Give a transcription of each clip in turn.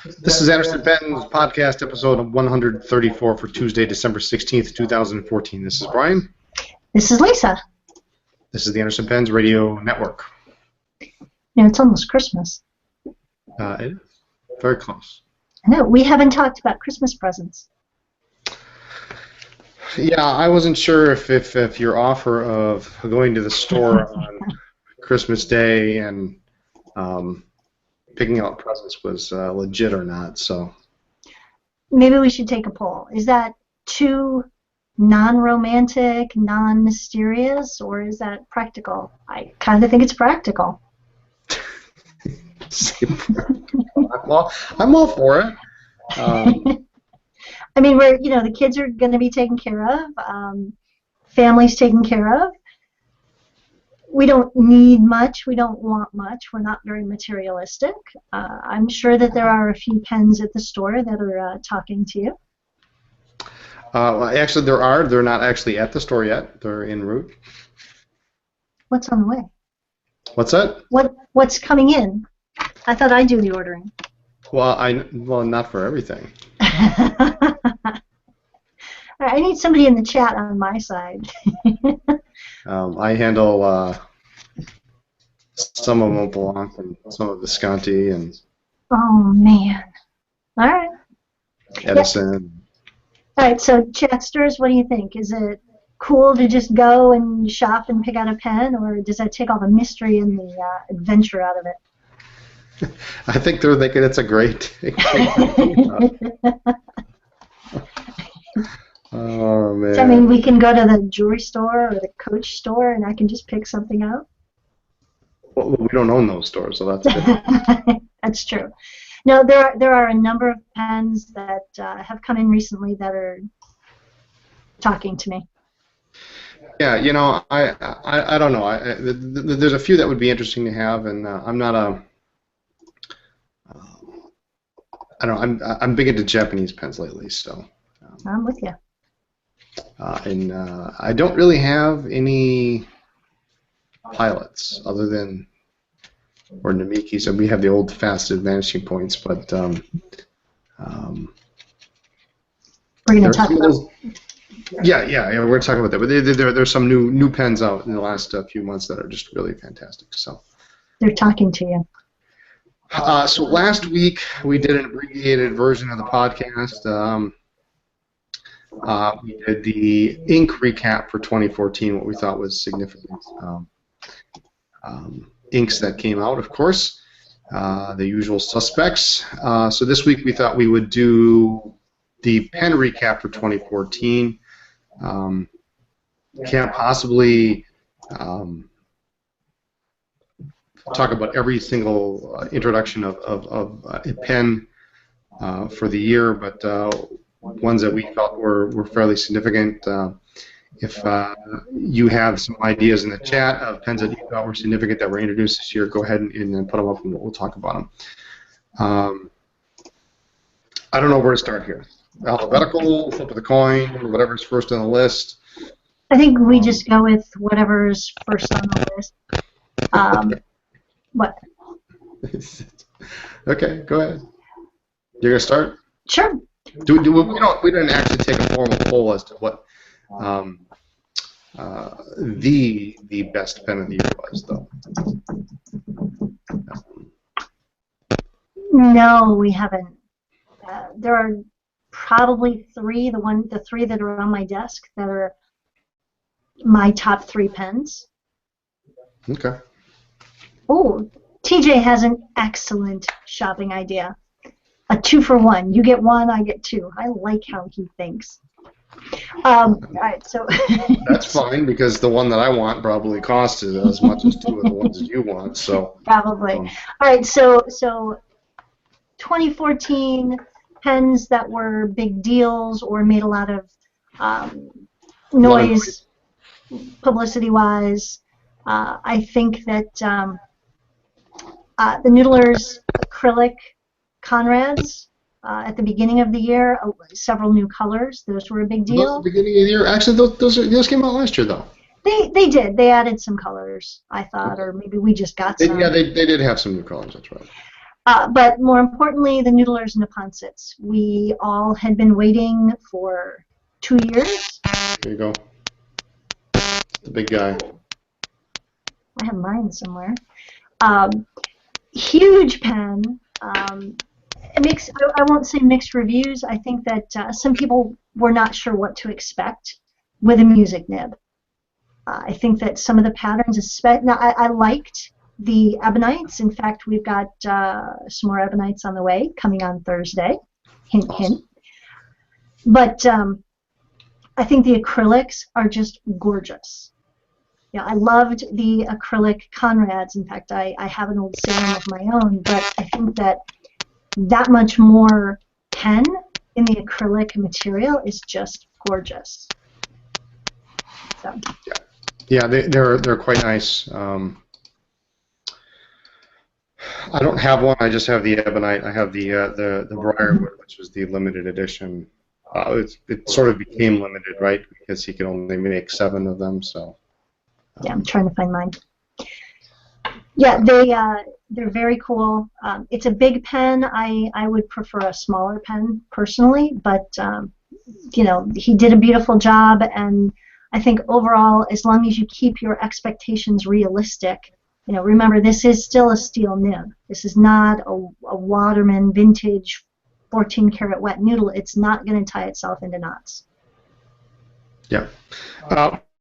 This is Anderson Ben's podcast episode 134 for Tuesday, December 16th, 2014. This is Brian. This is Lisa. This is the Anderson Ben's Radio Network. It's almost Christmas. It is. Very close. I know. We haven't talked about Christmas presents. Yeah, I wasn't sure if your offer of going to the store on Christmas Day and picking out presents was legit or not. So maybe we should take a poll. Is that too non-romantic, non-mysterious, or is that practical? I kind of think it's practical. I'm all for it. I mean, the kids are going to be taken care of, families taken care of. We don't need much. We don't want much. We're not very materialistic. I'm sure that there are a few pens at the store that are talking to you. Well, actually, there are. They're not actually at the store yet. They're en route. What's on the way? What's that? What's coming in? I thought I'd do the ordering. Well, not for everything. I need somebody in the chat on my side. I handle some of Montblanc and some of Visconti and. Oh man! All right. Edison. All right. So Chesters, what do you think? Is it cool to just go and shop and pick out a pen, or does that take all the mystery and the adventure out of it? I think they're thinking it's a great. Oh man! I mean, we can go to the jewelry store or the Coach store, and I can just pick something out. Well, we don't own those stores, so that's good. That's true. No, there are a number of pens that have come in recently that are talking to me. Yeah, I don't know. There's a few that would be interesting to have, and I'm not a. I don't know. I'm big into Japanese pens lately, so. I'm with you. And I don't really have any pilots other than or Namiki, so we have the old fast vanishing points, but we're going to talk about. Yeah, we're going to talk about that. But there's some new pens out in the last few months that are just really fantastic. So they're talking to you. So last week we did an abbreviated version of the podcast. We did the ink recap for 2014, what we thought was significant inks that came out, of course, the usual suspects. So this week we thought we would do the pen recap for 2014. Can't possibly talk about every single introduction of a pen for the year, but ones that we felt were fairly significant. If you have some ideas in the chat of pens that you thought were significant that were introduced this year, go ahead and put them up and we'll talk about them. I don't know where to start here. Alphabetical, flip of the coin, whatever's first on the list. I think we just go with whatever's first on the list. What? Okay, go ahead. You're gonna start? Sure. We didn't actually take a formal poll as to what the best pen of the year was, though. No, we haven't. There are probably three. The three that are on my desk that are my top three pens. Okay. Oh, TJ has an excellent shopping idea. A 2-for-1. You get one, I get two. I like how he thinks. All right, so that's fine because the one that I want probably costs as much as two of the ones that you want. So probably. All right, so 2014 pens that were big deals or made a lot of noise, publicity-wise. I think that the Noodler's acrylic Conrads at the beginning of the year, several new colors. Those were a big deal. At the beginning of the year, actually, those came out last year, though. They did. They added some colors, I thought, or maybe we just got some. Yeah, they did have some new colors. That's right. But more importantly, the Noodlers and the Ponsets. We all had been waiting for 2 years. Here you go. The big guy. I have mine somewhere. Huge pen. I won't say mixed reviews. I think that some people were not sure what to expect with a music nib. I think that some of the patterns, now I liked the ebonites. In fact, we've got some more ebonites on the way, coming on Thursday. Hint, Awesome. hint. But I think the acrylics are just gorgeous. Yeah, I loved the acrylic Conrads. In fact, I have an old Salem of my own, but I think that much more pen in the acrylic material is just gorgeous. So. Yeah, they're quite nice. I don't have one. I just have the ebonite. I have the briarwood, which was the limited edition. It sort of became limited, right? Because he could only make 7 of them. So. Yeah, I'm trying to find mine. Yeah, they're very cool. It's a big pen. I would prefer a smaller pen personally, but you know, he did a beautiful job, and I think overall, as long as you keep your expectations realistic, you know, remember this is still a steel nib. This is not a Waterman vintage 14-karat wet noodle. It's not going to tie itself into knots. Yeah.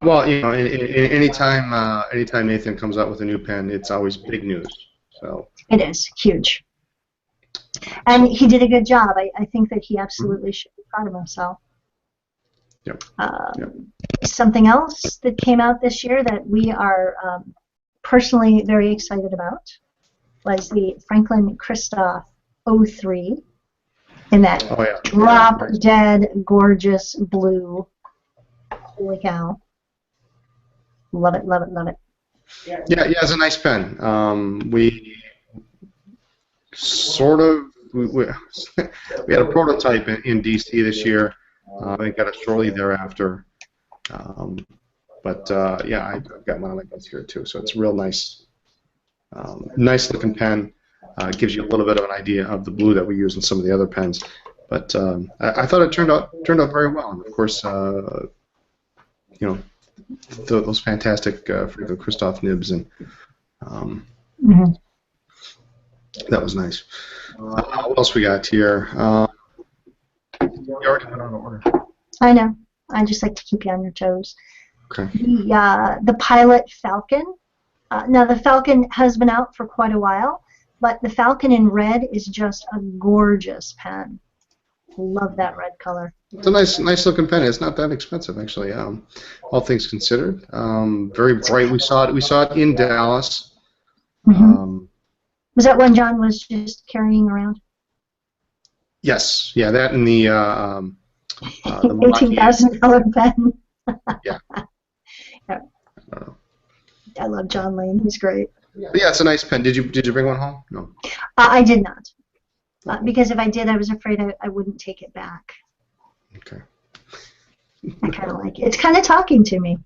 Well, you know, anytime Nathan comes out with a new pen, it's always big news. So. It is huge, and he did a good job. I think that he absolutely should be proud of himself. Yep. Something else that came out this year that we are personally very excited about was the Franklin-Christoph 03 in that drop-dead gorgeous blue. Holy cow. Love it, love it, love it. Yeah, it's a nice pen. We sort of we had a prototype in DC this year. I got it shortly thereafter. But yeah, I've got one on my desk here too. So it's real nice, nice looking pen. Gives you a little bit of an idea of the blue that we use in some of the other pens. But I thought it turned out very well. And of course, you know, those fantastic Franklin-Christoph nibs, and that was nice. What else we got here? You already went on order. I know. I just like to keep you on your toes. Okay. The Pilot Falcon. Now the Falcon has been out for quite a while, but the Falcon in red is just a gorgeous pen. Love that red color. It's a nice looking pen. It's not that expensive actually. All things considered, very bright. We saw it in Dallas. Was that one John was just carrying around? Yes. Yeah, that and the $18,000 pen. Yeah. I love John Lane. He's great. But yeah, it's a nice pen. Did you bring one home? No. I did not. Because if I did, I was afraid I wouldn't take it back. Okay. I kind of like it. It's kind of talking to me.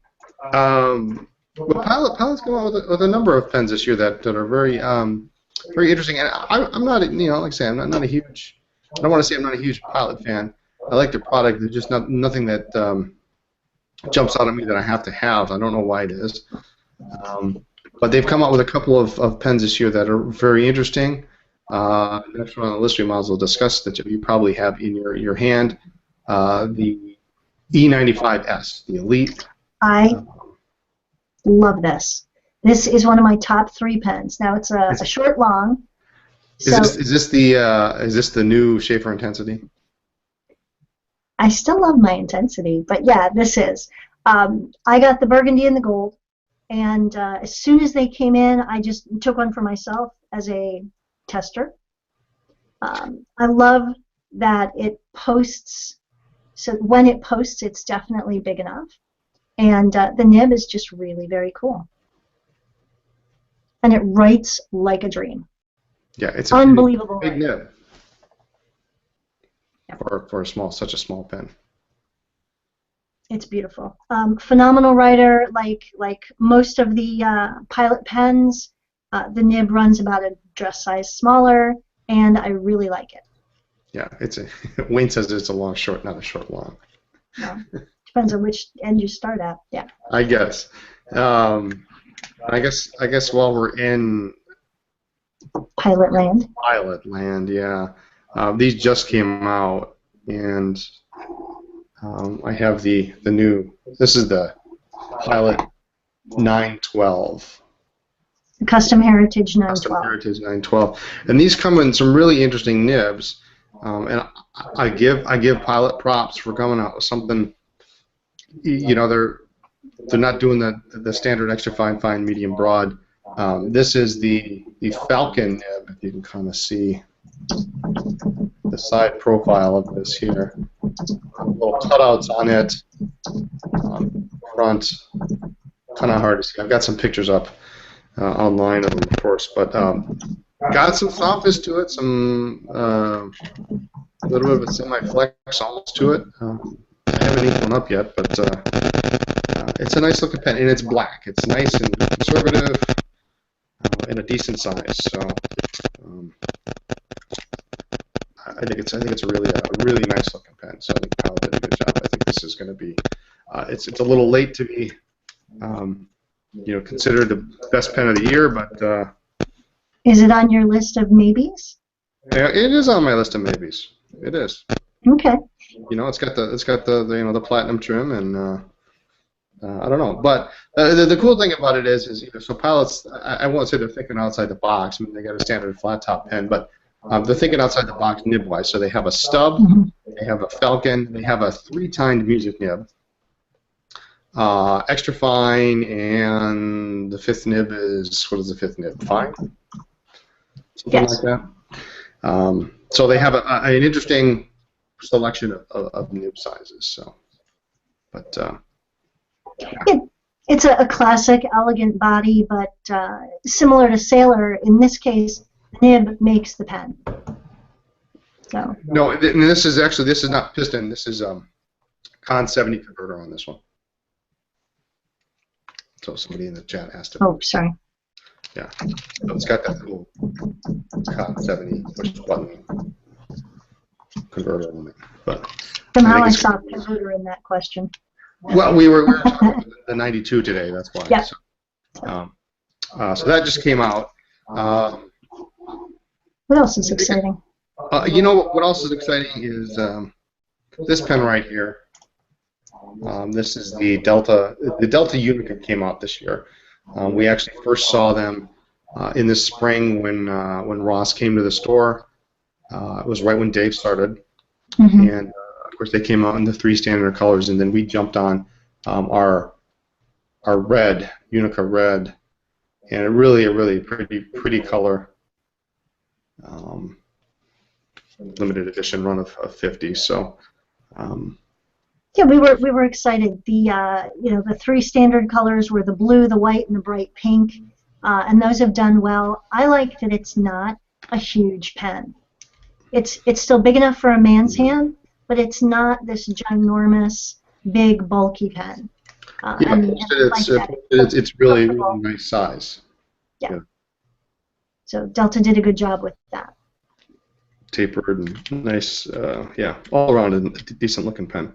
Well, Pilot's come out with a number of pens this year that are very very interesting. And I'm not, you know, like I say, I'm not a huge. I don't want to say I'm not a huge Pilot fan. I like their product. There's just nothing that jumps out at me that I have to have. I don't know why it is. But they've come out with a couple of pens this year that are very interesting. Next one on the list we might as well discuss that you probably have in your hand. The E95S, the Elite. I love this. This is one of my top 3 pens. Now it's a short long. Is this the new Schaeffer Intensity? I still love my Intensity, but yeah, this is. I got the burgundy and the gold, and as soon as they came in, I just took one for myself as a tester. I love that it posts. So when it posts, it's definitely big enough, and the nib is just really very cool, and it writes like a dream. Yeah, it's a unbelievable big nib. For such a small pen. It's beautiful. Phenomenal writer. Like most of the Pilot pens, the nib runs about a dress size smaller. and I really like it. Yeah, Wayne says it's a long short, not a short long. Well, depends on which end you start at. Yeah. I guess. I guess while we're in Pilot land. pilot land, yeah, these just came out, and I have the new. This is the Pilot 912. Custom Heritage Custom 912. Heritage 912, and these come in some really interesting nibs, and I give Pilot props for coming out with something. You know, they're not doing the standard extra fine, medium, broad. This is the Falcon nib. If you can kind of see the side profile of this here, little cutouts on it, front, kind of hard to see. I've got some pictures up online of them, of course, but got some softness to it, some a little bit of a semi-flex almost to it. I haven't inked one up yet, but it's a nice looking pen, and it's black. It's nice and conservative, and a decent size. So I think it's a really nice looking pen. So I think Kyle did a good job. I think this is going to be it's a little late to be considered the best pen of the year, but is it on your list of maybes? Yeah, it is on my list of maybes. It is. Okay. You know, it's got the platinum trim, and I don't know, but the cool thing about it is so Pilots, I won't say they're thinking outside the box. I mean, they got a standard flat top pen, but they're thinking outside the box nib wise. So they have a stub, they have a Falcon, they have a 3-tined music nib, extra fine, and the fifth nib is, what is the fifth nib? Fine, something like that. So they have an interesting selection of nib sizes. So, but. It's a classic, elegant body, but similar to Sailor, in this case, nib makes the pen. So. No, this is not piston. This is Con 70 converter on this one. So somebody in the chat asked about. Oh, sorry. Yeah, so it's got that little Con 70 push button converter on it. But somehow I saw converter in that question. Well, we were talking about the 92 today. That's why. Yeah. So that just came out. What else is exciting? You know what else is exciting is this pen right here. This is the Delta. The Delta Unica came out this year. We actually first saw them in the spring when Ross came to the store. It was right when Dave started, and of course they came out in the 3 standard colors, and then we jumped on our red, Unica red, and a really pretty color. Limited edition run of 50. So. Yeah, we were excited. The 3 standard colors were the blue, the white, and the bright pink, and those have done well. I like that it's not a huge pen. It's still big enough for a man's hand, but it's not this ginormous, big, bulky pen. It's really nice size. Yeah. So Delta did a good job with that. Tapered and nice, all around a decent looking pen.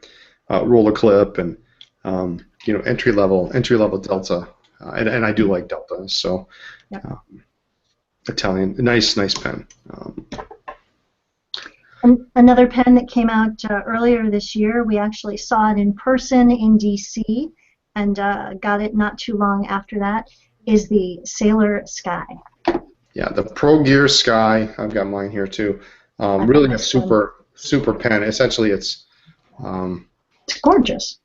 Roller clip and entry level Delta, and I do like Delta, so Italian, nice pen. Another pen that came out earlier this year, we actually saw it in person in DC, and got it not too long after that, is the Sailor Sky. Yeah, the Pro Gear Sky. I've got mine here too. Really a super pen. Essentially, it's gorgeous.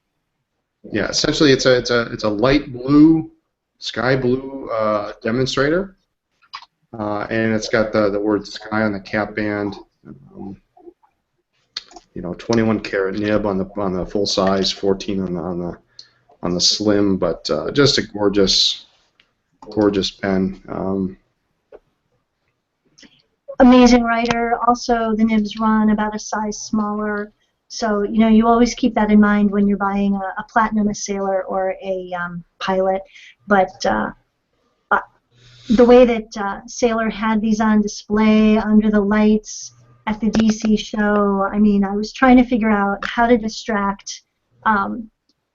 Yeah, essentially it's a light blue, sky blue demonstrator, and it's got the word Sky on the cap band. 21 karat nib on the full size, 14 on the slim, but just a gorgeous pen. Amazing writer. Also, the nibs run about a size smaller. So, you always keep that in mind when you're buying a Platinum, a Sailor, or a Pilot. But the way that Sailor had these on display under the lights at the DC show, I mean, I was trying to figure out how to distract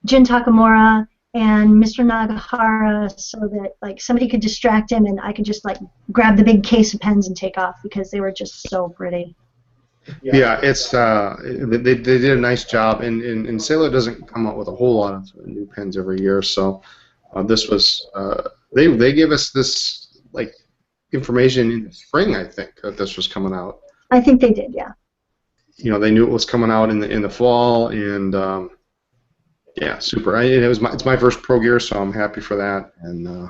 Jin Takamura and Mr. Nagahara so that like somebody could distract him and I could just like grab the big case of pens and take off because they were just so pretty. Yeah, it's they did a nice job, and Sailor doesn't come out with a whole lot of new pens every year, so this was they gave us this like information in the spring, I think, that this was coming out. I think they did, yeah. You know, they knew it was coming out in the fall, and yeah, super. It's my first Pro Gear, so I'm happy for that. And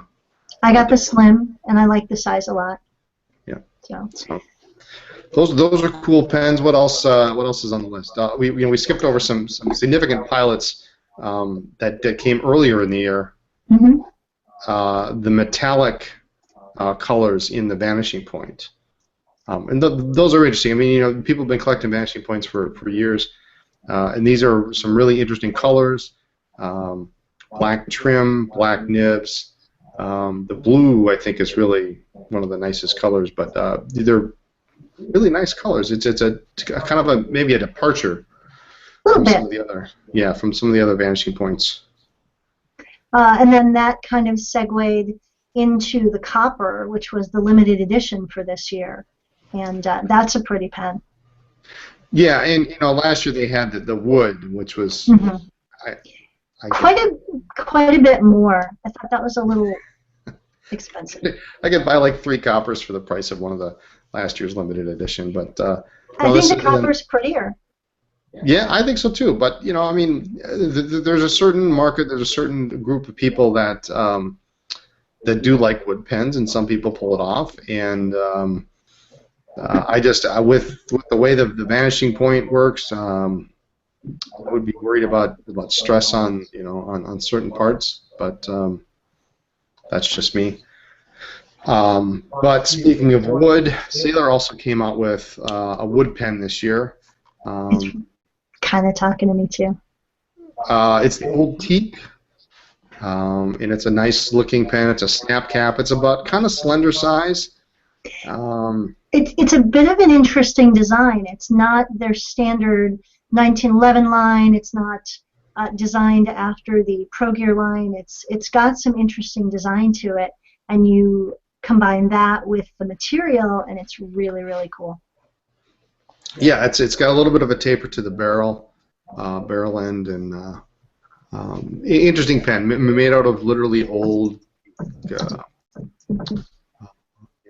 I got the slim, and I like the size a lot. Yeah. So. Those are cool pens. What else? What else is on the list? We skipped over some significant pilots that came earlier in the year. Mm-hmm. The metallic colors in the Vanishing Point, and those are interesting. I mean, you know, people have been collecting Vanishing Points for years, and these are some really interesting colors. Black trim, black nibs. The blue, I think, is really one of the nicest colors, but they're really nice colors. It's a kind of maybe a departure from some of the other Vanishing Points. And then that kind of segued into the copper, which was the limited edition for this year, and that's a pretty pen. Yeah, and you know, last year they had the wood, which was quite a bit more. I thought that was a little expensive. I could buy like 3 coppers for the price of one of the last year's limited edition, but I think the copper's prettier. Yeah, I think so too. But you know, I mean, there's a certain market, there's a certain group of people that that do like wood pens, and some people pull it off. And I just with the way the Vanishing Point works, I would be worried about stress on on certain parts. But that's just me. But speaking of wood, Sailor also came out with a wood pen this year. It's kind of talking to me too. It's the Old Teak, and it's a nice looking pen. It's a snap cap. It's about kind of slender size. It's a bit of an interesting design. It's not their standard 1911 line. It's not designed after the Pro Gear line. It's got some interesting design to it, and you combine that with the material, and it's really, really cool. Yeah, it's got a little bit of a taper to the barrel end, and interesting pen, made out of literally old,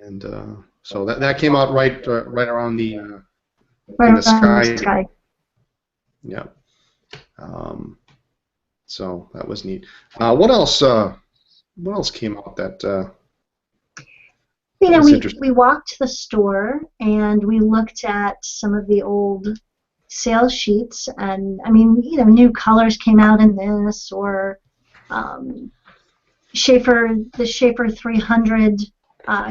and so that came out right around the sky. Yeah. So that was neat. What else? What else came out that? You know, we walked the store and we looked at some of the old sales sheets, and I mean, you know, new colors came out in this, or Schaeffer, the Schaeffer 300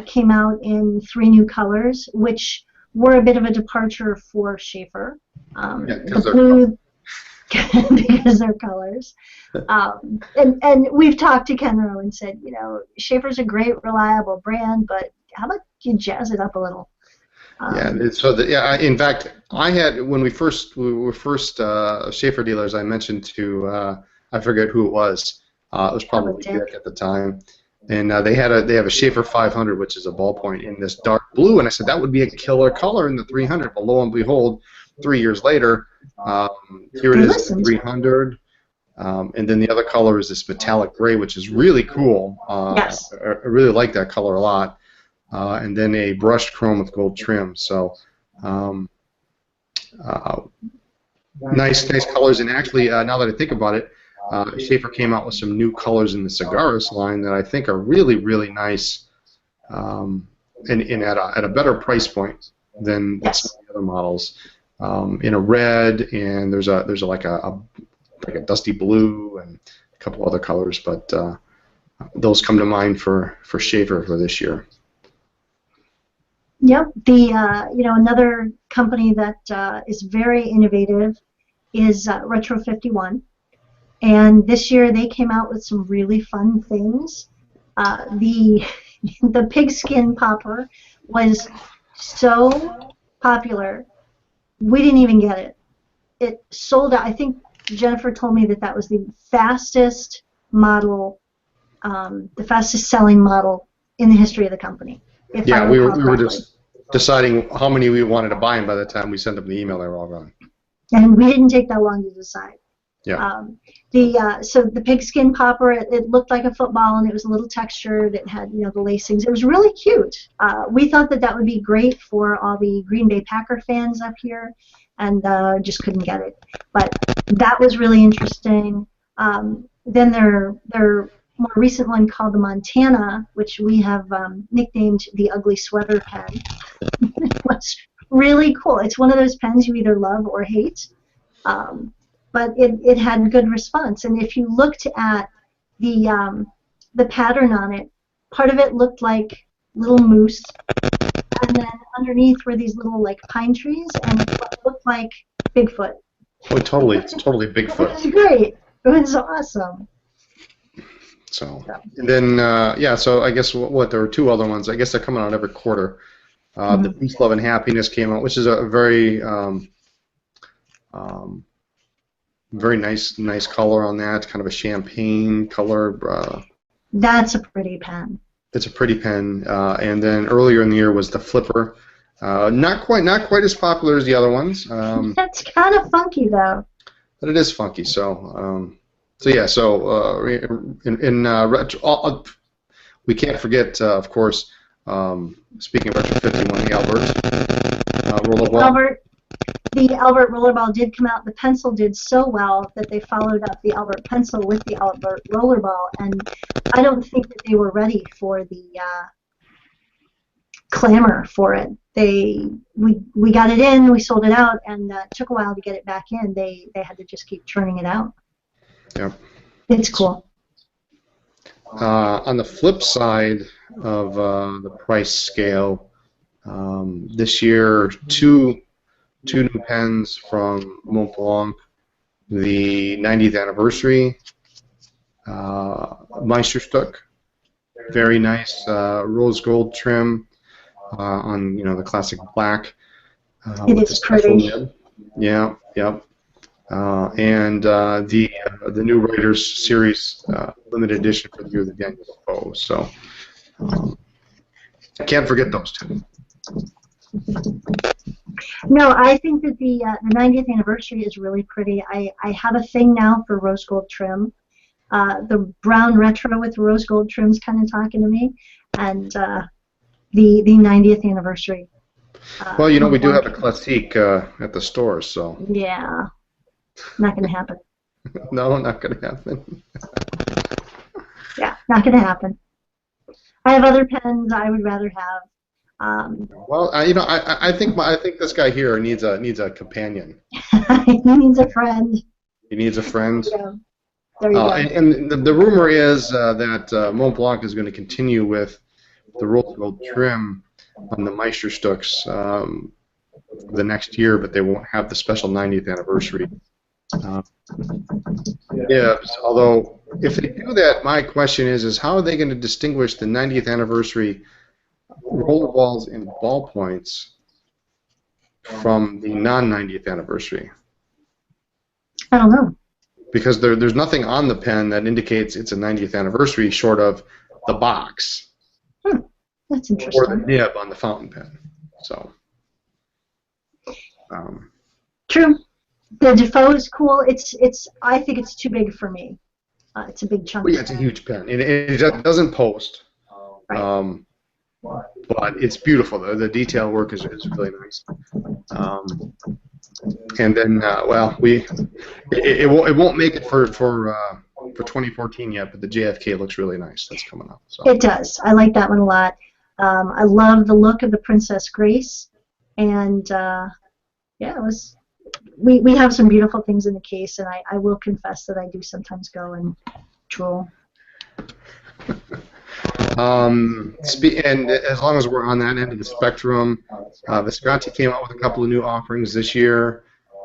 came out in 3 new colors, which were a bit of a departure for Schaeffer. The blue, because they're colors. And we've talked to Kenro and said, you know, Schaeffer's a great, reliable brand, but how about you jazz it up a little? In fact, I had when we were first Schaeffer dealers. I mentioned to I forget who it was. It was probably Dick at the time, and they have a Schaeffer 500, which is a ballpoint in this dark blue, and I said that would be a killer color in the 300. But lo and behold, 3 years later, here it is, in the 300. And then the other color is this metallic gray, which is really cool. Yes. I really like that color a lot. And then a brushed chrome with gold trim. So nice colors. And actually, now that I think about it, Schaeffer came out with some new colors in the Cigaris line that I think are really, really nice, and at a better price point than some of the other models. In a red, and there's like a dusty blue and a couple other colors, but those come to mind for Schaeffer for this year. Yep. Another company that is very innovative is Retro 51, and this year they came out with some really fun things. The the pigskin popper was so popular, we didn't even get it. It sold out. I think Jennifer told me that that was the fastest model, the fastest selling model in the history of the company. If I Yeah, we were recall we were correctly. just deciding how many we wanted to buy, and by the time we sent them the email, they were all gone. And we didn't take that long to decide. Yeah. So the pigskin popper, it looked like a football, and it was a little textured. It had, you know, the lacings. It was really cute. We thought that that would be great for all the Green Bay Packer fans up here, and just couldn't get it. But that was really interesting. Then their more recent one called the Montana, which we have nicknamed the Ugly Sweater pen, was really cool. It's one of those pens you either love or hate. But it had good response. And if you looked at the pattern on it, part of it looked like little moose, and then underneath were these little like pine trees, and it looked like Bigfoot. Oh, totally. It's totally It Bigfoot. was great. It was awesome. So, and then yeah. So I guess what there were two other ones. I guess they're coming out every quarter. The Peace, Love, and Happiness came out, which is a very very nice color on that, kind of a champagne color. That's a pretty pen. It's a pretty pen. And then earlier in the year was the Flipper. Not quite as popular as the other ones. That's kind of funky though. But it is funky. So yeah. So in retro, we can't forget, of course. Speaking of retro 51, the Albert rollerball. The Albert rollerball did come out. The pencil did so well that they followed up the Albert pencil with the Albert rollerball, and I don't think that they were ready for the clamor for it. We got it in, we sold it out, and it took a while to get it back in. They had to just keep churning it out. Yep. It's cool. On the flip side of the price scale, this year two new pens from Montblanc, the 90th anniversary Meisterstück, very nice rose gold trim on the classic black. It is pretty. Nib. Yeah, yep. And the new Writers Series limited edition for the year of the Daniel Defoe. So can't forget those two. No, I think that the 90th anniversary is really pretty. I have a thing now for rose gold trim. The brown retro with rose gold trim is kind of talking to me, and the 90th anniversary. Well, we do have a classique at the store, so. Yeah, not going to happen. No, not going to happen. Yeah, not going to happen. I have other pens I would rather have. Well, I think this guy here needs a companion. He needs a friend. He needs a friend. Yeah. There you go. And the rumor is that Montblanc is going to continue with the rose gold trim on the Meisterstücks the next year, but they won't have the special 90th anniversary. Yeah. Although, if they do that, my question is how are they going to distinguish the 90th anniversary rollerballs and ballpoints from the non-90th anniversary? I don't know. Because there's nothing on the pen that indicates it's a 90th anniversary short of the box. That's interesting. Or the nib on the fountain pen. So. True. The Defoe is cool. I think it's too big for me. It's a big chunk. Well, yeah, it's a huge pen. It doesn't post. Right. But it's beautiful. The detail work is really nice. And then, it won't make it for 2014 yet, but the JFK looks really nice. That's coming up. So. It does. I like that one a lot. I love the look of the Princess Grace, and it was. We have some beautiful things in the case, and I will confess that I do sometimes go and drool. And as long as we're on that end of the spectrum, Visconti came out with a couple of new offerings this year.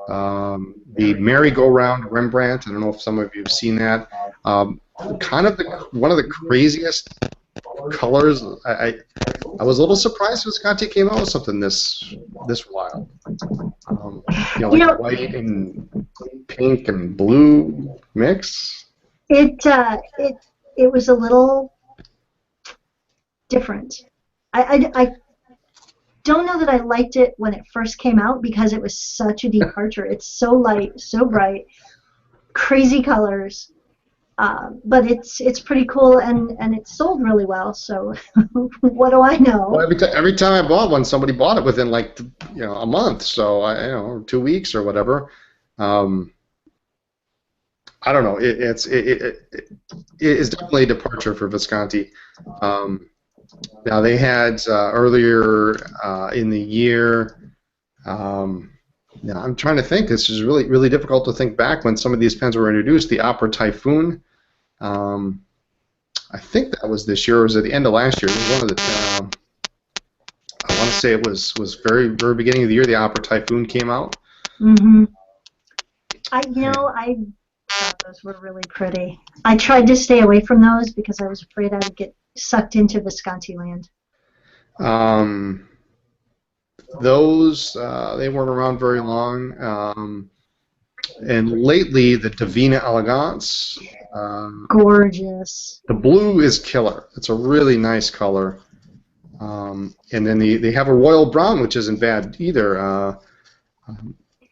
The Merry-Go-Round Rembrandt. I don't know if some of you have seen that. Kind of one of the craziest colors. I was a little surprised Visconti came out with something this wild. You Like know, white and pink and blue mix. it was a little different. I don't know that I liked it when it first came out because it was such a departure. It's so light, so bright, crazy colors. But it's pretty cool and it sold really well. So what do I Well, know? every time I bought one, somebody bought it within like a month, so 2 weeks or whatever. Um, I don't know. It is definitely a departure for Visconti. Um, Now they had earlier in the year. Now I'm trying to think. This is really difficult to think back when some of these pens were introduced. The Opera Typhoon. Um, I think that was this year. Or was at the end of last year? It was one of the. I want to say it was very beginning of the year. The Opera Typhoon came out. Mm-hmm. I thought those were really pretty. I tried to stay away from those because I was afraid I would get sucked into Visconti land. Um, those they weren't around very long. And lately, the Divina Elegance. Gorgeous. The blue is killer. It's a really nice color. And then they have a royal brown, which isn't bad either.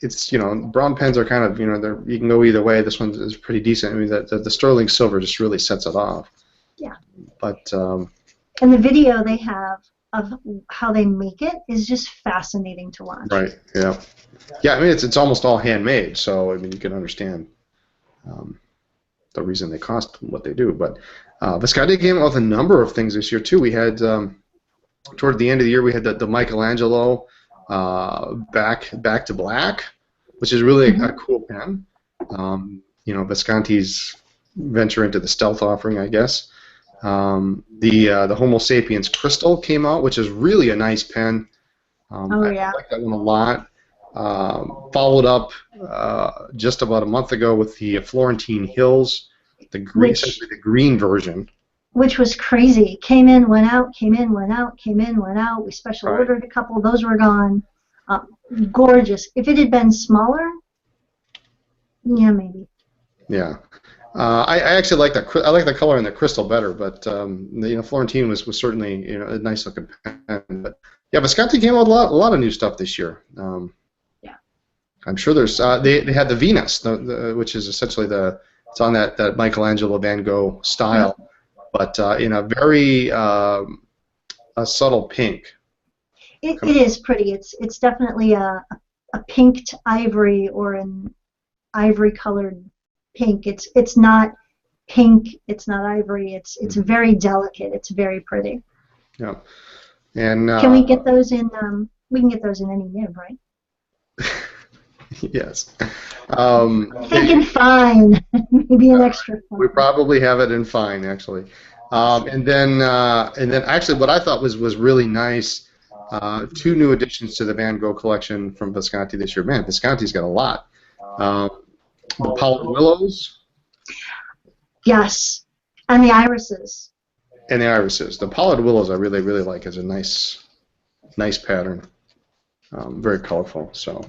It's brown pens are kind of you can go either way. This one is pretty decent. I mean the sterling silver just really sets it off. Yeah. But and the video they have of how they make it is just fascinating to watch. Right. Yeah. Yeah. I mean it's almost all handmade, so I mean you can understand the reason they cost what they do. But Visconti came out with a number of things this year too. We had toward the end of the year we had the Michelangelo back to black, which is really a cool pen. Visconti's venture into the stealth offering, I guess. The Homo sapiens crystal came out, which is really a nice pen. I like that one a lot. Followed up just about a month ago with the Florentine Hills, essentially the green version. Which was crazy. Came in, went out, came in, went out, came in, went out. We special ordered a couple. Those were gone. Gorgeous. If it had been smaller, yeah, maybe. Yeah. I actually like that. I like the color in the crystal better, but Florentine was certainly a nice looking pen. But yeah, Visconti came out with a lot of new stuff this year. Yeah. I'm sure there's they had the Venus, which is essentially it's on that Michelangelo Van Gogh style. Yeah. But in a very a subtle pink. It is pretty. It's definitely a pinked ivory or an ivory colored pink. It's not pink. It's not ivory. It's very delicate. It's very pretty. Yeah. And can we get those in? We can get those in any nib, right? Yes. I think in fine, maybe an extra fine. We probably have it in fine, actually. And then actually, what I thought was really nice. 2 new additions to the Van Gogh collection from Visconti this year. Man, Visconti's got a lot. The Pollard Willows. Yes, and the irises. And the irises. The Pollard Willows I really like. It's a nice pattern. Very colorful. So.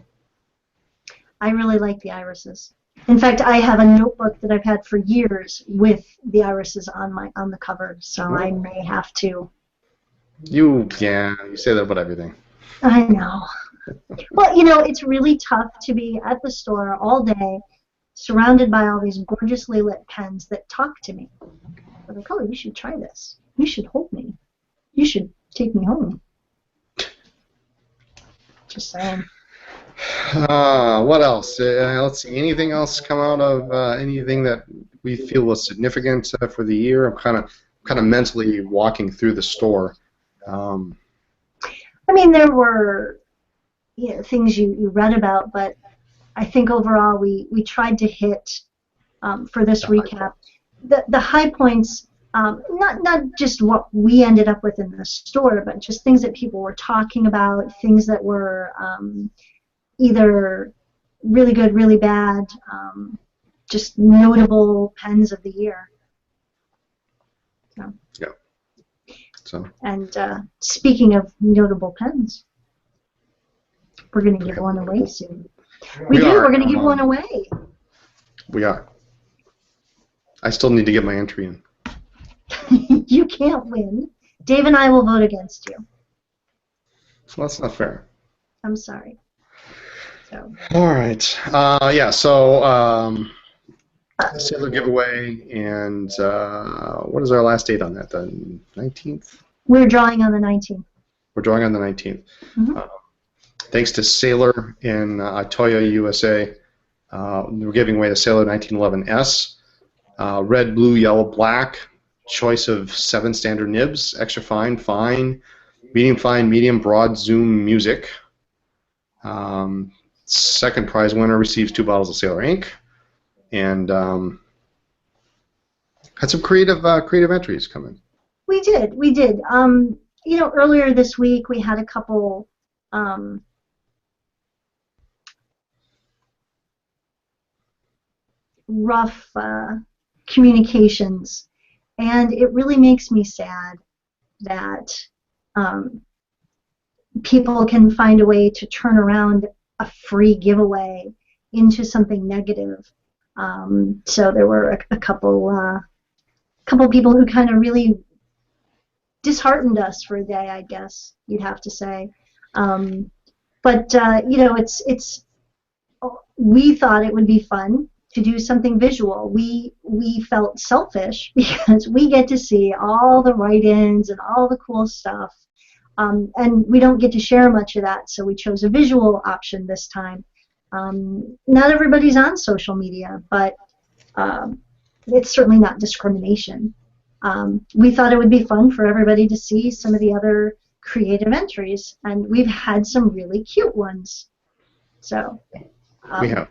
I really like the irises. In fact, I have a notebook that I've had for years with the irises on the cover, so I may have to. You say that about everything. I know. Well, it's really tough to be at the store all day, surrounded by all these gorgeously lit pens that talk to me. They're like, oh, you should try this. You should hold me. You should take me home. Just saying. What else? Let's see. Anything else come out of anything that we feel was significant for the year? I'm kind of mentally walking through the store. I mean, there were things you read about, but I think overall we tried to hit for this recap the high points. Not just what we ended up with in the store, but just things that people were talking about, things that were either really good, really bad, just notable pens of the year. So. Yeah. So. And speaking of notable pens, we're going to give one away soon. We're going to give one away. We are. I still need to get my entry in. You can't win. Dave and I will vote against you. Well, that's not fair. I'm sorry. So. All right. Yeah. So Sailor giveaway, and what is our last date on that? The 19th. We're drawing on the 19th. We're drawing on the 19th. Mm-hmm. Thanks to Sailor in Atoya, USA, we're giving away the Sailor 1911S. Red, blue, yellow, black. Choice of 7 standard nibs. Extra fine, medium, broad, zoom, music. Second prize winner receives 2 bottles of Sailor ink, and had some creative entries come in. We did. You know, earlier this week we had a couple rough communications, and it really makes me sad that people can find a way to turn around a free giveaway into something negative. So there were a couple people who kind of really disheartened us for a day, I guess you'd have to say. But you know, we thought it would be fun to do something visual. We felt selfish because we get to see all the write-ins and all the cool stuff, and we don't get to share much of that, so we chose a visual option this time. Not everybody's on social media, but it's certainly not discrimination. We thought it would be fun for everybody to see some of the other creative entries, and we've had some really cute ones. So We have.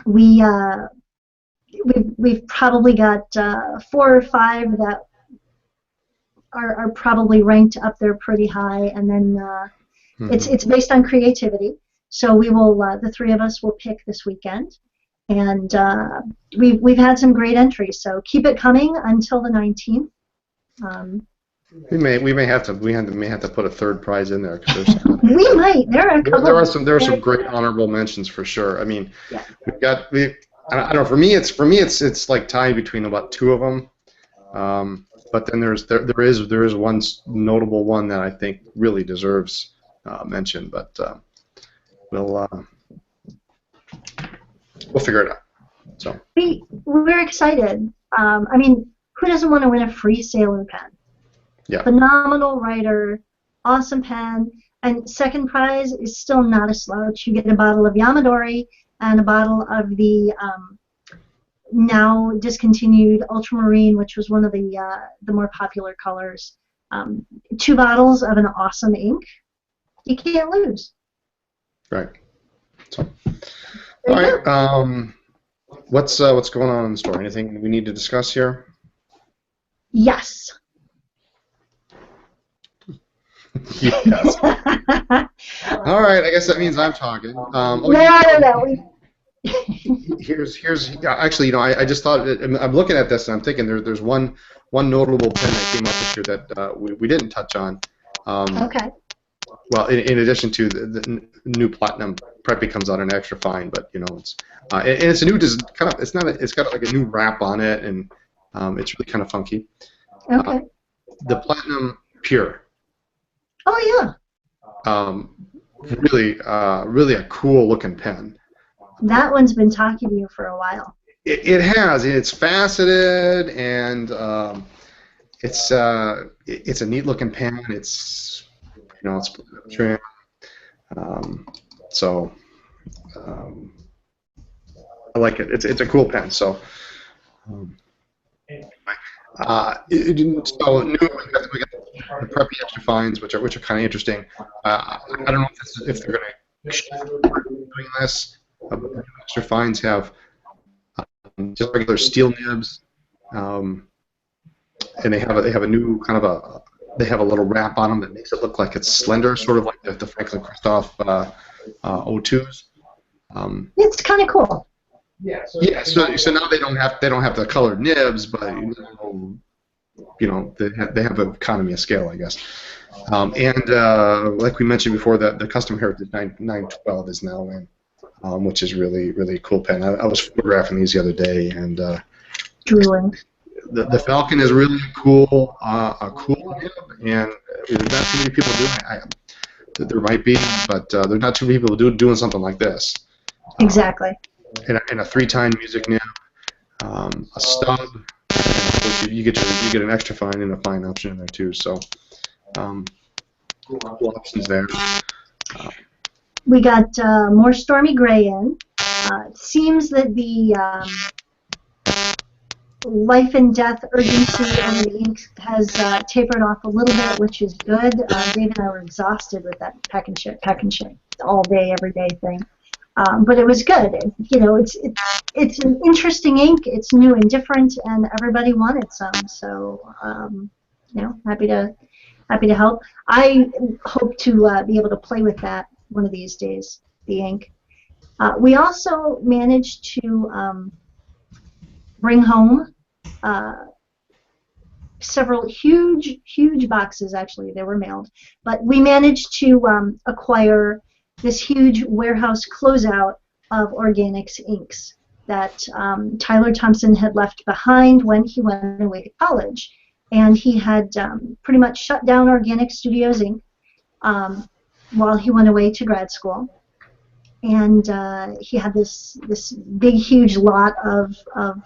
We've probably got 4 or 5 that are probably ranked up there pretty high, and then it's based on creativity. So we will the 3 of us will pick this weekend, and we've had some great entries. So keep it coming until the 19th. We may have to put a 3rd prize in there, because we might. There are some great honorable mentions for sure. I mean, yeah. I don't know. For me, it's like tied between about 2 of them. But then there is one notable one that I think really deserves mention. But we'll figure it out. So we're excited. I mean, who doesn't want to win a free Sailor pen? Yeah. Phenomenal writer, awesome pen, and second prize is still not a slouch. You get a bottle of Yamadori and a bottle of the now discontinued ultramarine, which was one of the more popular colors. 2 bottles of an awesome ink. You can't lose. Right. So, all right. What's going on in the store? Anything we need to discuss here? Yes. Yes. All right. I guess that means I'm talking. No. Here's actually, you know, I just thought I'm looking at this and I'm thinking there's one notable pen that came up this year that we didn't touch on. Okay. Well, in addition to the new Platinum Preppy comes out in extra fine, but you know and it's a new it's got like a new wrap on it, and it's really kind of funky. Okay. The Platinum Pure. Oh yeah. Really a cool looking pen. That one's been talking to you for a while. It has. It's faceted, and it's a neat looking pen. It's it's trim. So I like it. It's a cool pen. So so new. We got the Preppy Extra Fines, which are kind of interesting. I don't know if they're going to doing this. Extra Fines have just regular steel nibs, and they have a new kind of they have a little wrap on them that makes it look like it's slender, sort of like the Franklin-Christoph O2s. It's kind of cool. Yeah. So now they don't have the colored nibs, but they have an economy of scale, I guess. And like we mentioned before, the Custom Heritage 912 is now in, which is really, really cool pen. I was photographing these the other day, and Drooling. the Falcon is really cool, a cool nib, and there's not too many people doing it. There might be, but there's not too many people doing something like this. Exactly. And a 3-tine music nib, a stub, and of course you get an extra fine and a fine option in there too. So cool options there. We got more Stormy Gray in. It seems that the life and death urgency of the ink has tapered off a little bit, which is good. Dave and I were exhausted with that pack and ship all day, every day thing. But it was good. It's an interesting ink. It's new and different, and everybody wanted some. So happy to help. I hope to be able to play with that one of these days. The ink. We also managed to bring home several huge boxes. Actually, they were mailed, but we managed to acquire this huge warehouse closeout of organics inks that Tyler Thompson had left behind when he went away to college, and he had pretty much shut down Organic Studios Inc. While he went away to grad school. And he had this big, huge lot of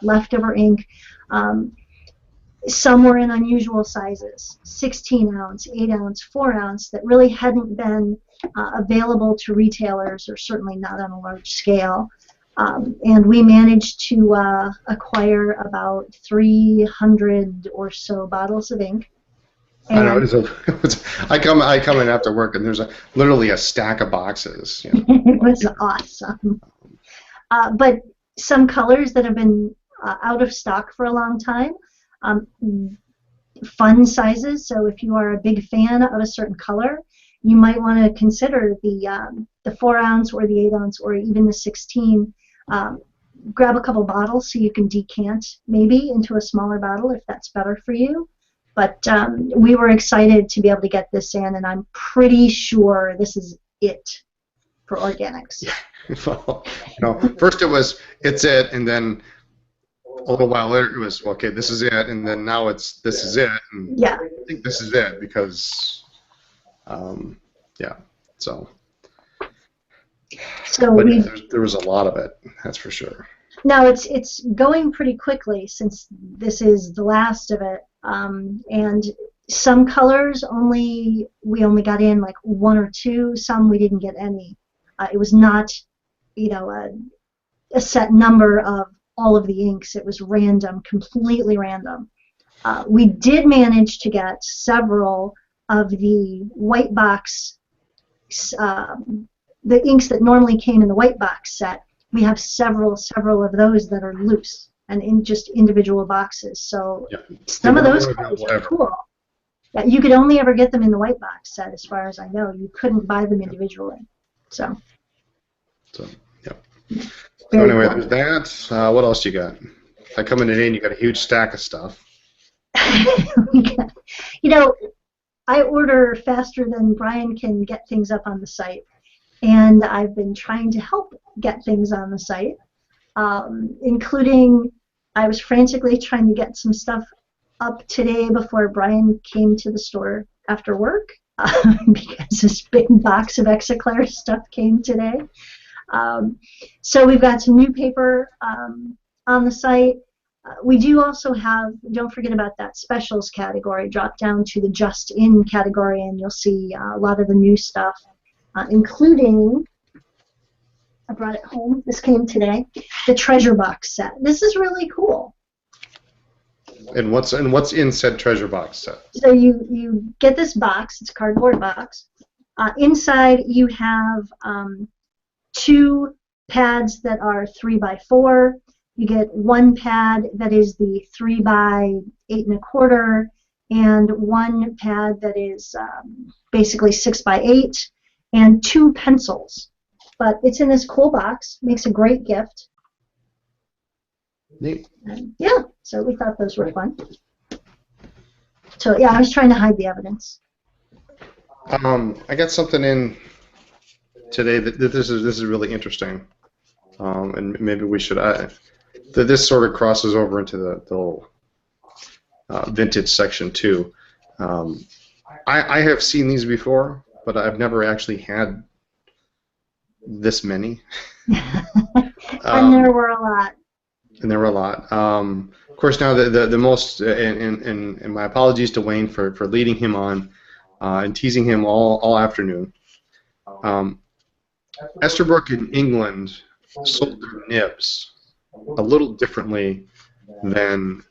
leftover ink. Some were in unusual sizes, 16 ounce, 8 ounce, 4 ounce, that really hadn't been available to retailers, or certainly not on a large scale. And we managed to acquire about 300 or so bottles of ink. I know. I come in after work, and there's literally a stack of boxes. It was awesome. But some colors that have been out of stock for a long time. Fun sizes. So if you are a big fan of a certain color, you might want to consider the 4 ounce or the 8 ounce or even the 16. Grab a couple bottles so you can decant maybe into a smaller bottle if that's better for you. But we were excited to be able to get this in, and I'm pretty sure this is it for organics. Well, first it's it, and then a little while later it was, okay, this is it, and then now this is it, and yeah. I think this is it because, so but there was a lot of it, that's for sure. Now it's going pretty quickly since this is the last of it. And some colors we only got in like 1 or 2. Some we didn't get any. It was not, a set number of all of the inks. It was random, completely random. We did manage to get several of the white box, the inks that normally came in the white box set. We have several of those that are loose and in just individual boxes. So some of those colors are cool. Yeah, you could only ever get them in the white box set, as far as I know. You couldn't buy them individually. So anyway, cool. There's that. What else you got? I come in today and you got a huge stack of stuff. I order faster than Brian can get things up on the site. And I've been trying to help get things on the site, including I was frantically trying to get some stuff up today before Brian came to the store after work because this big box of Exoclair stuff came today. So we've got some new paper on the site. We do also have, don't forget about that specials category. Drop down to the just in category and you'll see a lot of the new stuff. Including, I brought it home, this came today, the treasure box set. This is really cool. And what's in said treasure box set? So you get this box, it's a cardboard box. Inside you have 2 pads that are 3x4. You get 1 pad that is the 3x8 1/4, and 1 pad that is basically 6x8. And 2 pencils. But it's in this cool box. Makes a great gift. Neat. Yeah, so we thought those were fun. So yeah, I was trying to hide the evidence. I got something in today that this is really interesting, and maybe we should. This sort of crosses over into the whole vintage section too. I have seen these before, but I've never actually had this many. And there were a lot. And there were a lot. Of course, now the most, and my apologies to Wayne for leading him on and teasing him all afternoon. Esterbrook in England sold their nibs a little differently than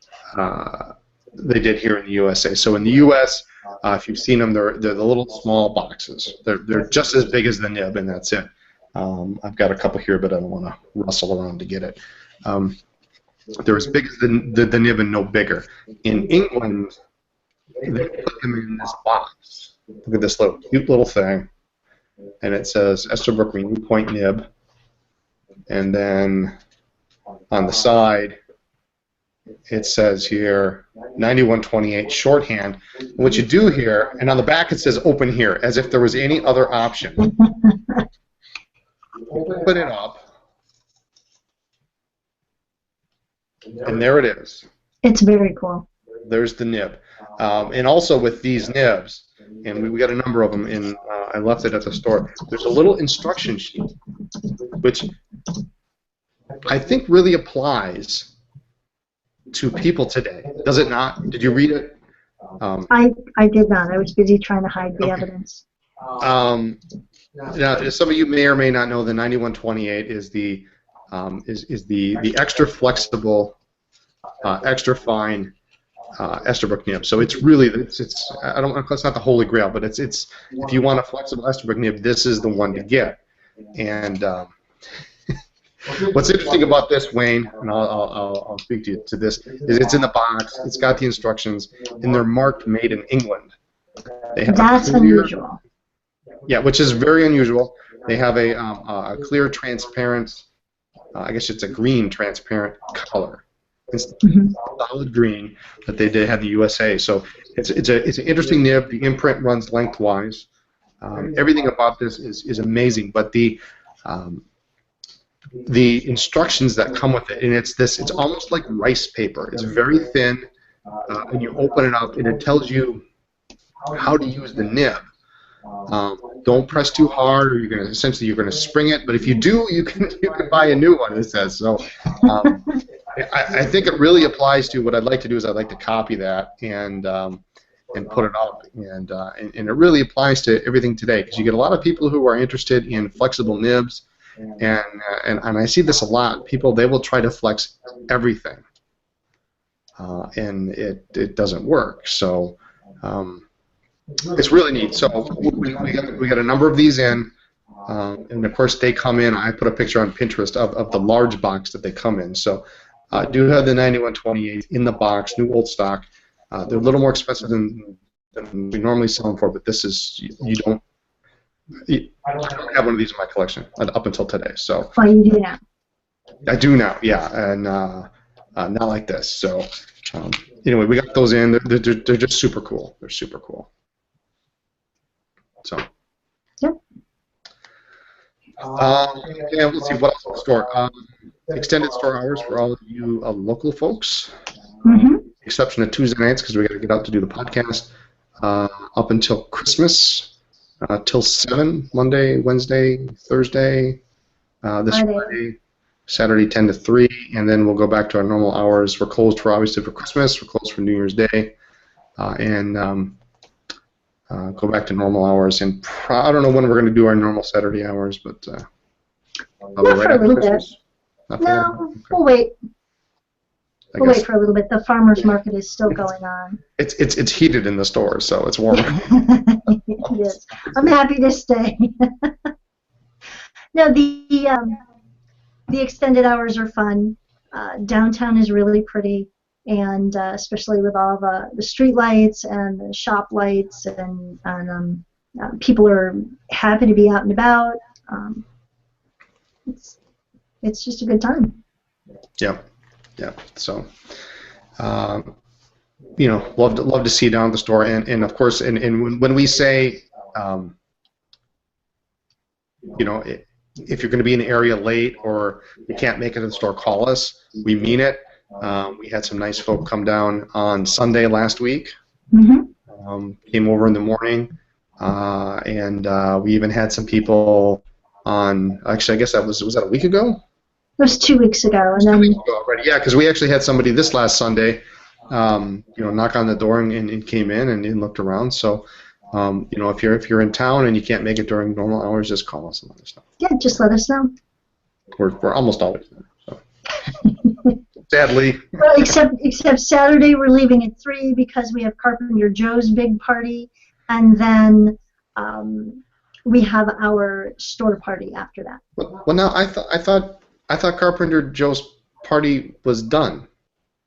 they did here in the USA. So in the US, if you've seen them, they're the little small boxes. They're just as big as the nib, and that's it. I've got a couple here, but I don't want to rustle around to get it. They're as big as the nib and no bigger. In England, they put them in this box. Look at this cute little thing, and it says Esterbrook Renewal Point Nib, and then on the side it says here 9128 shorthand. And what you do here, and on the back it says open here, as if there was any other option. Open it up, and there it is. It's very cool. There's the nib. And also with these nibs, and we got a number of them, and I left it at the store, there's a little instruction sheet, which I think really applies to people today. Does it not? Did you read it? I did not. I was busy trying to hide the evidence. Now, some of you may or may not know the 9128 is the extra flexible, extra fine Esterbrook nib. So it's really it's not the holy grail, but it's if you want a flexible Esterbrook nib, this is the one to get. And what's interesting about this, Wayne, and I'll speak to you to this, is it's in the box. It's got the instructions, and they're marked "Made in England." That's unusual. Yeah, which is very unusual. They have a clear, transparent, I guess it's a green, transparent color. It's solid green that they did have in the USA. So it's an interesting nib. The imprint runs lengthwise. Everything about this is amazing. But the instructions that come with it, and it's almost like rice paper. It's very thin, and you open it up, and it tells you how to use the nib. Don't press too hard, or you're gonna spring it. But if you do, you can buy a new one. It says so. I think it really applies to what I'd like to do is I'd like to copy that and put it up, and it really applies to everything today because you get a lot of people who are interested in flexible nibs, and I see this a lot. People, they will try to flex everything, and it doesn't work. So. It's really neat. So we got a number of these in, and of course they come in. I put a picture on Pinterest of the large box that they come in. So I do have the 9128 in the box, new old stock. They're a little more expensive than we normally sell them for, but this is I don't have one of these in my collection up until today. So oh, you do now. I do now, yeah, and not like this. So anyway, we got those in. They're just super cool. They're super cool. So. Yep. Yeah, let's see what else in the store. Extended store hours for all of you local folks. Exception of Tuesday nights because we got to get out to do the podcast. Up until Christmas, till 7, Monday, Wednesday, Thursday, this Friday, Saturday 10 to 3, and then we'll go back to our normal hours. We're closed obviously for Christmas. We're closed for New Year's Day, and go back to normal hours. And I don't know when we're going to do our normal Saturday hours, but not right for a little Christmas. Bit. No, okay. We'll wait. We'll wait for a little bit. The farmers market is still going on. It's heated in the store, so it's warm. It is. I'm happy to stay. No, the extended hours are fun. Downtown is really pretty, and especially with all the street lights and the shop lights, and people are happy to be out and about. It's just a good time. Yeah. Yeah. So love to see you down at the store, and of course, and when we say, if you're going to be in the area late or you can't make it to the store, call us. We mean it. We had some nice folk come down on Sunday last week. Came over in the morning, and we even had some people on. Actually, I guess was that a week ago? It was 2 weeks ago, and then 2 weeks ago already. Yeah, because we actually had somebody this last Sunday, knock on the door and came in and looked around. So, if you're in town and you can't make it during normal hours, just call us and let us know. Yeah, just let us know. We're almost always there. So. Sadly. Well, except Saturday we're leaving at 3 because we have Carpenter Joe's big party, and then we have our store party after that. Well, now I thought Carpenter Joe's party was done.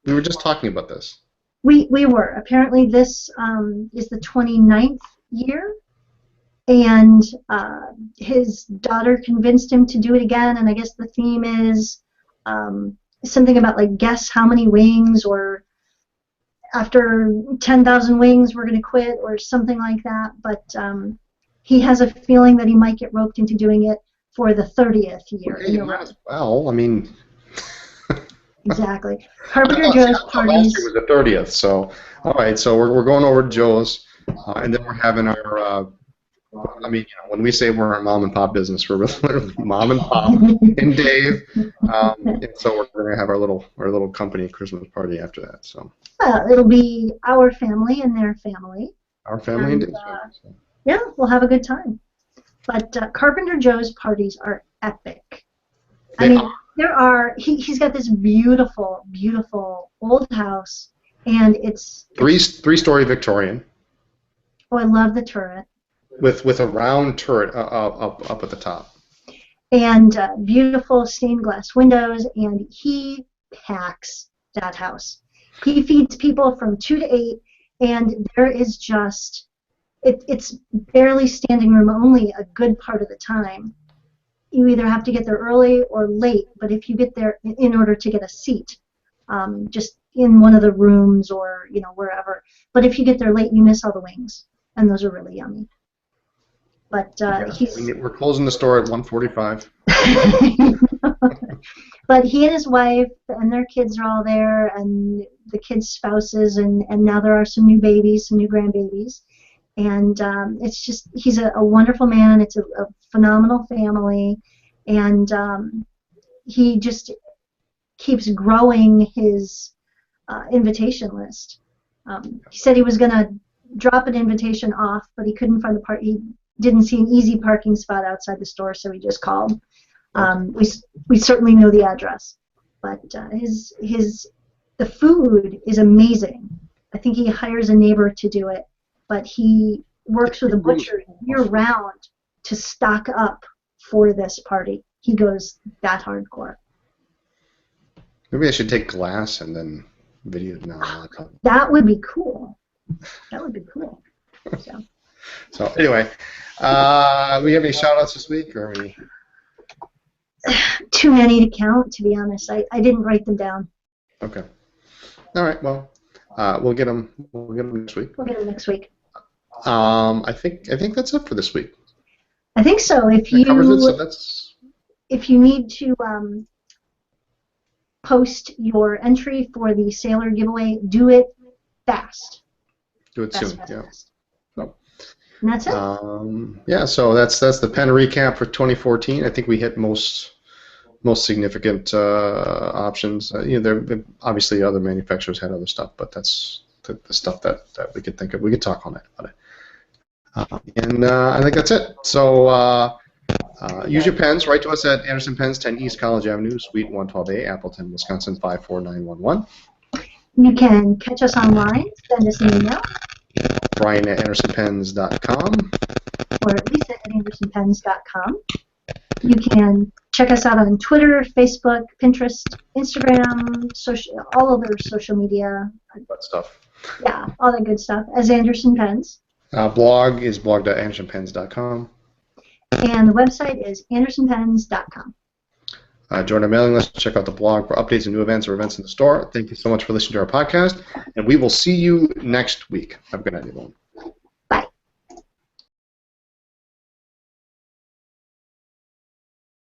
We were just talking about this. We were. Apparently this is the 29th year, and his daughter convinced him to do it again, and I guess the theme is something about like guess how many wings, or after 10,000 wings we're going to quit, or something like that. But he has a feeling that he might get roped into doing it for the 30th year. Okay, you might as well. I mean, exactly. Carpenter Joe's parties. Last year was the 30th. So, all right. So we're going over to Joe's, and then we're having our. When we say we're a mom and pop business, we're literally mom and pop and Dave, and so we're going to have our little company Christmas party after that. So it'll be our family and their family. Our family and Dave's family. So. Yeah, we'll have a good time. But Carpenter Joe's parties are epic. He's got this beautiful, beautiful old house, and it's three-story Victorian. Oh, I love the turret. With a round turret up at the top. And beautiful stained glass windows, and he packs that house. He feeds people from 2 to 8, and there is just, it's barely standing room only a good part of the time. You either have to get there early or late, but if you get there in order to get a seat, just in one of the rooms or wherever. But if you get there late, you miss all the wings, and those are really yummy. But we're closing the store at 1:45. But he and his wife and their kids are all there, and the kids' spouses, and now there are some new babies, some new grandbabies. And it's just, he's a wonderful man. It's a phenomenal family, and he just keeps growing his invitation list. He said he was going to drop an invitation off, but he couldn't find he didn't see an easy parking spot outside the store, so he just called. We certainly know the address, but the food is amazing. I think he hires a neighbor to do it, but he works with a butcher year-round to stock up for this party. He goes that hardcore. Maybe I should take glass and then video. No, that would be cool. That would be cool. So anyway, we have any shout-outs this week, or any? Too many to count, to be honest. I didn't write them down. Okay. All right. Well, we'll get them. We'll get them next week. We'll get them next week. I think that's it for this week. I think so. If you need to post your entry for the sailor giveaway, do it fast. Do it soon. Yeah. So. And that's it. Yeah. So that's the pen recap for 2014. I think we hit most significant options. There obviously other manufacturers had other stuff, but that's the stuff that we could think of. We could talk all night about it. And I think that's it. So use your pens. Write to us at Anderson Pens, 10 East College Avenue, Suite 112A, Appleton, Wisconsin 54911. You can catch us online. Send us an email. Brian at AndersonPens.com. Or Lisa at AndersonPens.com. You can check us out on Twitter, Facebook, Pinterest, Instagram, all over social media. That stuff. Yeah, all that good stuff as Anderson Pens. Blog is blog.andersonpens.com. And the website is andersonpens.com. Join our mailing list. Check out the blog for updates and new events or events in the store. Thank you so much for listening to our podcast, and we will see you next week. Have a good night, everyone.